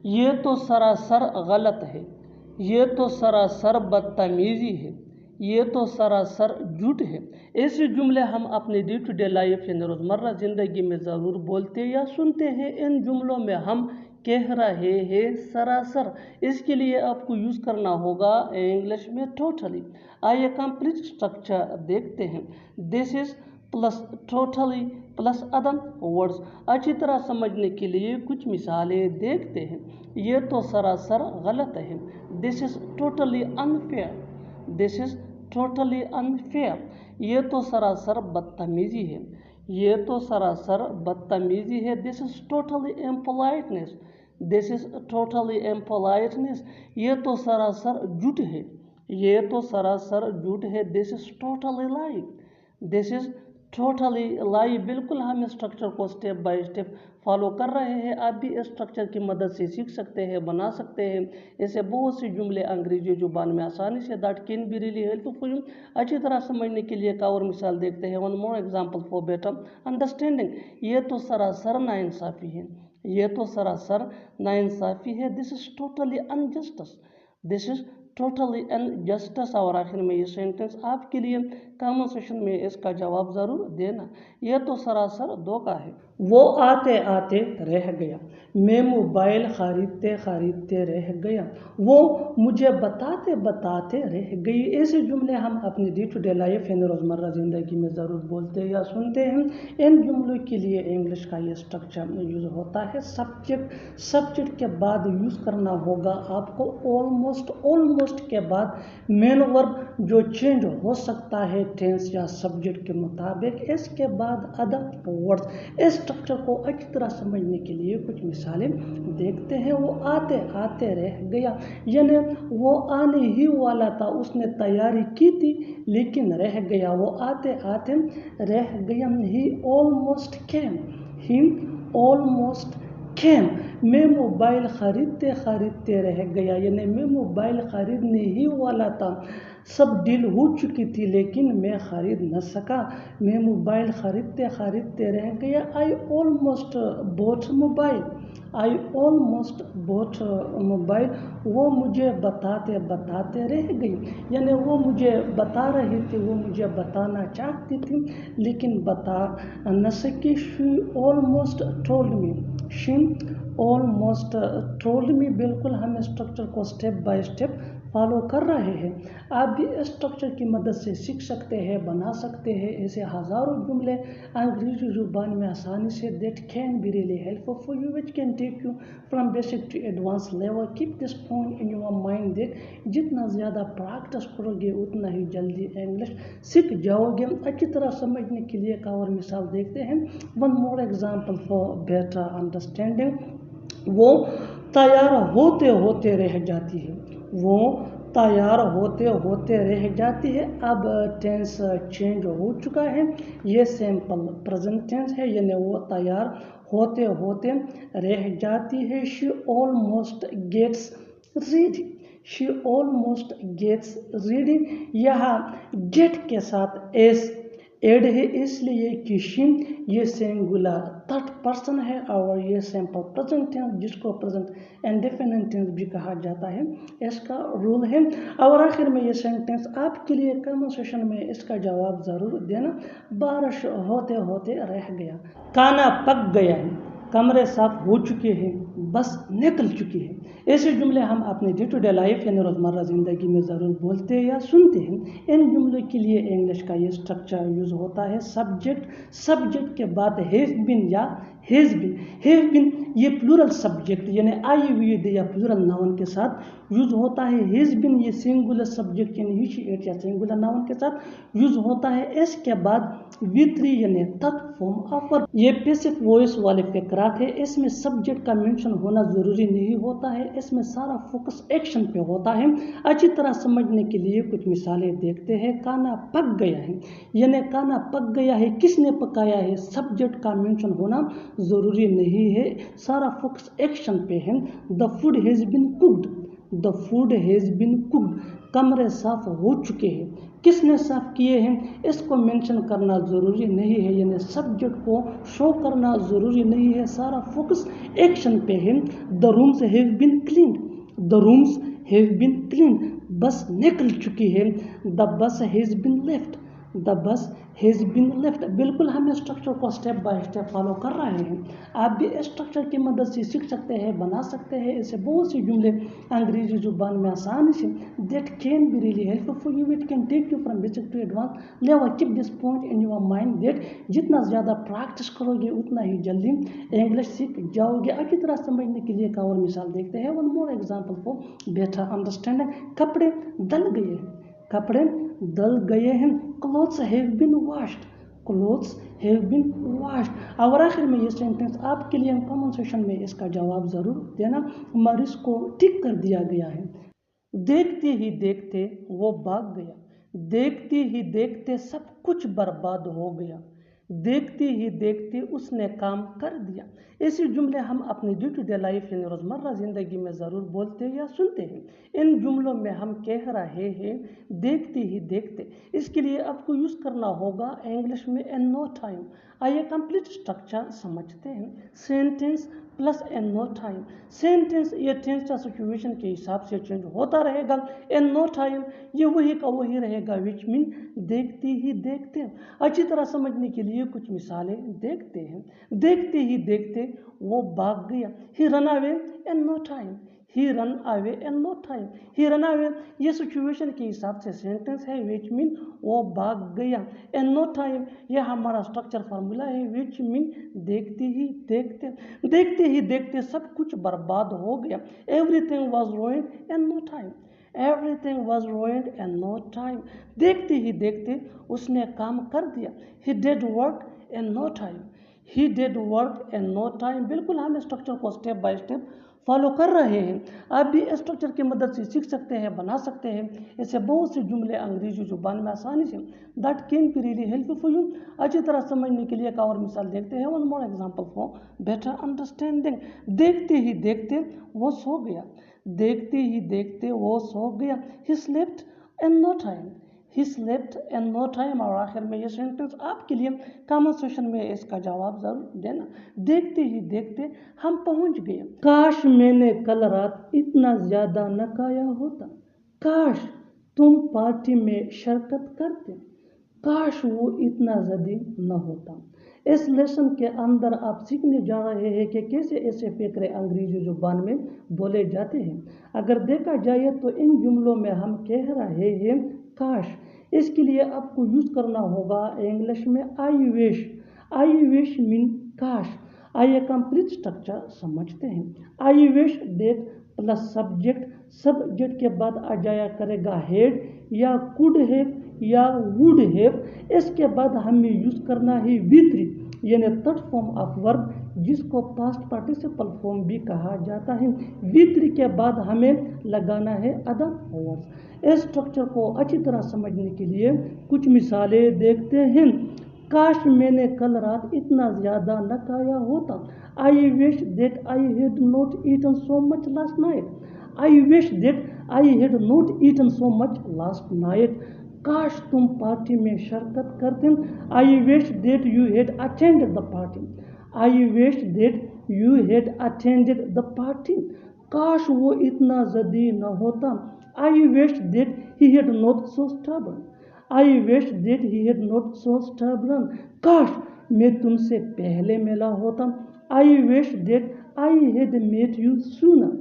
یہ تو سراسر غلط ہے، یہ تو سراسر بدتمیزی ہے، یہ تو سراسر جھوٹ ہے۔ ایسے جملے ہم اپنی ڈے ٹو ڈے لائف یعنی روزمرہ زندگی میں ضرور بولتے یا سنتے ہیں۔ ان جملوں میں ہم کہہ رہے ہیں سراسر، اس کے لیے آپ کو یوز کرنا ہوگا انگلش میں ٹوٹلی۔ آئیے کمپلیٹ اسٹرکچر دیکھتے ہیں۔ This is plus totally plus other words. اچھی طرح سمجھنے کے لیے کچھ مثالیں دیکھتے ہیں۔ یہ تو سراسر غلط ہے، this is totally unfair, this is totally unfair. یہ تو سراسر بدتمیزی ہے، یہ تو سراسر بدتمیزی ہے، this is totally امپولائٹنس، this is totally امپولائٹنس۔ یہ تو سراسر جھوٹ ہے، یہ تو سراسر جھوٹ ہے، دس از ٹوٹلی لائی، دس از ٹوٹلی لائی۔ بالکل ہم اسٹرکچر کو اسٹیپ بائی اسٹیپ فالو کر رہے ہیں۔ آپ بھی اس اسٹرکچر کی مدد سے سیکھ سکتے ہیں، بنا سکتے ہیں ایسے بہت سے جملے انگریزی زبان میں آسانی سے that can be really helpful you. اچھی طرح سمجھنے کے لیے ایک اور مثال دیکھتے ہیں۔ One more example for better understanding. یہ تو سراسر ناانصافی ہے، یہ تو سراسر ناانصافی ہے، this is totally injustice, this is totally injustice. اور آخر میں یہ سینٹنس آپ کے لیے کامنٹ سیکشن میں اس کا جواب ضرور دینا۔ یہ تو سراسر دھوکہ ہے۔ وہ آتے آتے رہ گیا، میں موبائل خریدتے خریدتے رہ گیا، وہ مجھے بتاتے بتاتے رہ گئی۔ ایسے جملے ہم اپنی ڈے ٹو ڈے لائف یعنی روزمرہ زندگی میں ضرور بولتے یا سنتے ہیں۔ ان جملوں کے لیے انگلش کا یہ اسٹرکچر یوز ہوتا ہے۔ سبجیکٹ کے بعد یوز کرنا ہوگا آپ کو آلموسٹ، آلموسٹ کے بعد مین ورب جو چینج ہو سکتا ہے ٹینس یا سبجیکٹ کے مطابق، اس کے بعد ادر ورڈز۔ اس اسٹرکچر کو اچھی طرح سمجھنے کے لیے کچھ مثالیں دیکھتے ہیں۔ وہ آتے آتے رہ گیا، یعنی وہ آنے ہی والا تھا، اس نے تیاری کی تھی لیکن رہ گیا، وہ آتے آتے رہ گیا۔ He almost came, he almost came. میں موبائل خریدتے خریدتے رہ گیا، یعنی میں موبائل خریدنے ہی والا تھا، سب ڈیل ہو چکی تھی لیکن میں خرید نہ سکا۔ میں موبائل خریدتے خریدتے رہ گیا۔ I almost bought mobile, I almost bought mobile. وہ مجھے بتاتے بتاتے رہ گئی، یعنی وہ مجھے بتا رہی تھی، وہ مجھے بتانا چاہتی تھی لیکن بتا نہ سکی۔ شی آلموسٹ ٹولڈ می، شی آلموسٹ ٹولڈ می۔ بالکل ہم اسٹرکچر کو اسٹیپ بائی اسٹیپ فالو کر رہے ہیں۔ آپ بھی اس اسٹرکچر کی مدد سے سیکھ سکتے ہیں، بنا سکتے ہیں ایسے ہزاروں جملے انگریزی زبان میں آسانی سے that can be really helpful you which can take you from basic to advance level. Keep this point in your mind that جتنا زیادہ پریکٹس کرو گے اتنا ہی جلدی انگلش سیکھ جاؤ گے۔ اچھی طرح سمجھنے کے لیے ایک اور مثال دیکھتے ہیں۔ One more example for better understanding. وہ تیار ہوتے ہوتے رہ جاتی ہے، وہ تیار ہوتے ہوتے رہ جاتی ہے۔ اب ٹینس چینج ہو چکا ہے، یہ سمپل پریزنٹ ٹینس ہے، یعنی وہ تیار ہوتے ہوتے رہ جاتی ہے۔ شی آلموسٹ گیٹس ریڈی، شی آلموسٹ گیٹس ریڈی۔ یہاں گیٹ کے ساتھ ایس ایڈ ہے اس لیے کہ شی یہ سنگولر تھرڈ پرسن ہے اور یہ سمپل پریزنٹ ٹینس جس کو پریزنٹ انڈیفینٹ ٹینس بھی کہا جاتا ہے، اس کا رول ہے۔ اور آخر میں یہ سینٹینس آپ کے لیے کامنٹ سیکشن میں اس کا جواب ضرور دینا۔ بارش ہوتے ہوتے رہ گیا، کھانا پک گیا ہے، کمرے صاف ہو چکے ہیں، بس نکل چکی ہے۔ ایسے جملے ہم اپنے ڈے ٹو ڈے لائف یعنی روزمرہ زندگی میں ضرور بولتے یا سنتے ہیں۔ ان جملوں کے لیے انگلش کا یہ اسٹرکچر یوز ہوتا ہے۔ سبجیکٹ کے بعد ہیز بین یا ہیز بین۔ ہیز بین یہ پلورل سبجیکٹ یعنی آئی وی ڈی یا پلورل ناؤن کے ساتھ یوز ہوتا ہے۔ ہیز بین یہ سنگولر سبجیکٹ یعنی ہی شی اٹ یا سنگولر ناؤن کے ساتھ یوز ہوتا ہے۔ اس کے بعد وی3 یعنی تھرڈ فارم آف ورب۔ یہ پیسو وائس والے فقرات ہے، اس میں سبجیکٹ کا مینشن ہونا ضروری نہیں ہوتا ہے، اس میں سارا فوکس ایکشن پہ ہوتا ہے۔ اچھی طرح سمجھنے کے لیے کچھ مثالیں دیکھتے ہیں۔ کھانا پک گیا ہے، یعنی کھانا پک گیا ہے، کس نے پکایا ہے، سبجیکٹ کا مینشن ہونا ضروری نہیں ہے، سارا فوکس ایکشن پہ ہے۔ The food has been cooked, the food has been cooked, कमरे साफ हो चुके हैं। किसने साफ किए हैं इसको मेंशन करना ज़रूरी नहीं है, यानी सब्जेक्ट को शो करना ज़रूरी नहीं है, सारा फोकस एक्शन पे है। The rooms have been cleaned, the rooms have been cleaned, bus निकल चुकी है। The bus has been left, the bus has been left. बिल्कुल हम स्ट्रक्चर को स्टेप बाय स्टेप फॉलो कर रहे हैं। आप भी स्ट्रक्चर की मदद से सीख सकते हैं, बना सकते हैं ऐसे बहुत से जुमले अंग्रेजी जुबान में आसानी से। That can be really helpful for you, it can take you from basic to advance level. Keep this point in your mind that जितना ज़्यादा प्रैक्टिस करोगे उतना ही जल्दी इंग्लिश सीख जाओगे। अच्छी तरह समझने के लिए एक और मिसाल देखते हैं। One more example for better understanding. कपड़े दल गए, कपड़े दल गए हैं। Clothes have been washed, clothes have been washed. और आखिर में ये सेंटेंस आपके लिए कमेंट सेक्शन में इसका जवाब ज़रूर देना, मगर इसको टिक कर दिया गया है। देखते ही देखते वो भाग गया, देखते ही देखते सब कुछ बर्बाद हो गया, देखते ही देखते उसने काम कर दिया। ऐसे जुमले हम अपनी डे टू डे लाइफ यानी रोज़मर्रा ज़िंदगी में ज़रूर बोलते हैं या सुनते हैं। इन जुमलों में हम कह रहे हैं देखते ही देखते, इसके लिए आपको यूज़ करना होगा इंग्लिश में इन नो टाइम। आइए कंप्लीट स्ट्रक्चर समझते हैं। Sentence plus in no time. Sentence ये टेंस या सिचुएशन के हिसाब से चेंज होता रहेगा। इन नो टाइम ये वही का वही रहेगा, विच मीन देखते ही देखते। अच्छी तरह समझने के लिए कुछ मिसालें देखते हैं। देखते ही देखते वो भाग गया, he run away in no time, he run away in no time. He run away ये सिचुएशन के हिसाब से सेंटेंस है, विच मीन वो भाग गया। इन नो टाइम ये हमारा स्ट्रक्चर फार्मूला है, विच मीन देखते ही देखते। देखते ही देखते सब कुछ बर्बाद हो गया। Everything was ruined in no time, everything was ruined in no time. देखते ही देखते उसने काम कर दिया। He did work in no time, he did work in no time. बिल्कुल हम स्ट्रक्चर को स्टेप बाय स्टेप फॉलो कर रहे हैं। आप भी स्ट्रक्चर की मदद से सीख सकते हैं, बना सकते हैं ऐसे बहुत से जुमले अंग्रेजी जुबान में आसानी से। That can be really helpful for you. अच्छी तरह समझने के लिए एक और मिसाल देखते हैं। One more example for better understanding. देखते ही देखते वो सो गया, देखते ही देखते वो सो गया। He slept in no time, he slept in no time. और आखिर में ये सेंटेंस आपके लिए कमेंट सेक्शन में इसका जवाब जरूर देना। देखते ही देखते हम पहुंच गए। काश मैंने कल रात इतना ज़्यादा न खाया होता, काश तुम पार्टी में शिरकत करते, काश वो इतना जल्दी न होता। इस लेसन के अंदर आप सीखने जा रहे हैं कि कैसे ऐसे फिक्रे अंग्रेजी जुबान में बोले जाते हैं। अगर देखा जाए तो इन जुमलों में हम कह रहे हैं काश, इसके लिए आपको यूज़ करना होगा इंग्लिश में I wish. I wish mean काश। आइए कंप्लीट स्ट्रक्चर समझते हैं। आई wish that plus subject, subject के बाद आ जाया करेगा हेड या कुड हैव या वुड हैव। इसके बाद हमें यूज़ करना है वी3 यानी थर्ड फॉर्म ऑफ वर्ब, जिसको पास्ट पार्टिसिपल फॉर्म भी कहा जाता है। वी3 के बाद हमें लगाना है अदर वर्ड्स। इस स्ट्रक्चर को अच्छी तरह समझने के लिए कुछ मिसालें देखते हैं। काश मैंने कल रात इतना ज़्यादा न खाया होता। I wish that I had not eaten so much last night, I wish that I had not eaten so much last night. काश तुम पार्टी में शिरकत करते, I wish that you had attended the party, I wish that you had attended the party. काश वो इतना जल्दी न होता। I wish that he had not so stubborn, I wish that he had not so stubborn. काश मैं तुमसे पहले मिला होता। I wish that I had met you sooner,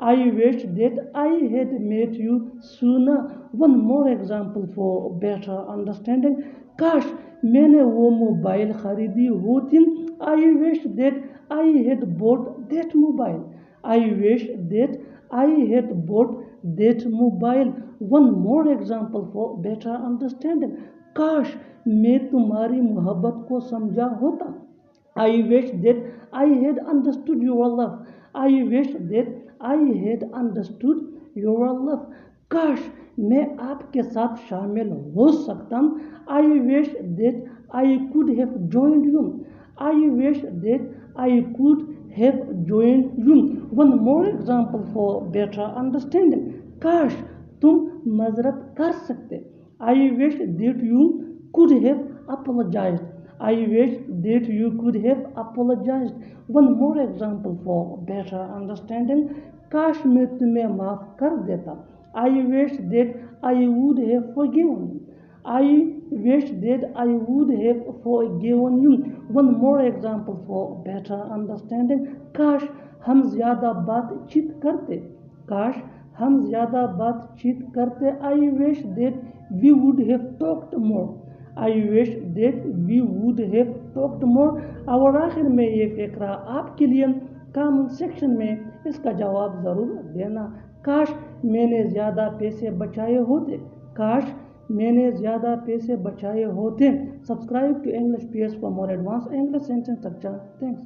I wish that I had met you sooner. One more example for better understanding. काश मैंने वो mobile खरीदी होती। I wish that I had bought that mobile, I wish that I had bought that mobile. One more example for better understanding. काश मैं तुम्हारी मोहब्बत को समझा होता। I wish that I had understood your love, I wish that I had understood your love. काश मैं आपके साथ शामिल हो सकता। आई wish that I could have joined you, I wish that I could have joined you. One more example for better understanding. काश तुम मजरत कर सकते. I wish that you could have apologized. I wish that you could have apologized. One more example for better understanding. काश मैं तुम्हें माफ कर देता. I wish that I would have forgiven you. I wish that I would have forgiven you. One more example for better understanding. काश हम ज़्यादा बातचीत करते. काश हम ज़्यादा बातचीत करते. I wish that we would have talked more. I wish that we would have talked more. और आखिर में ये फ़िक्रा आपके लिए कमेंट सेक्शन में इसका जवाब ज़रूर देना. काश मैंने ज़्यादा पैसे बचाए होते. काश मैंने ज़्यादा पैसे बचाए होते. Subscribe to English PS for more advanced English sentence structure. Thanks.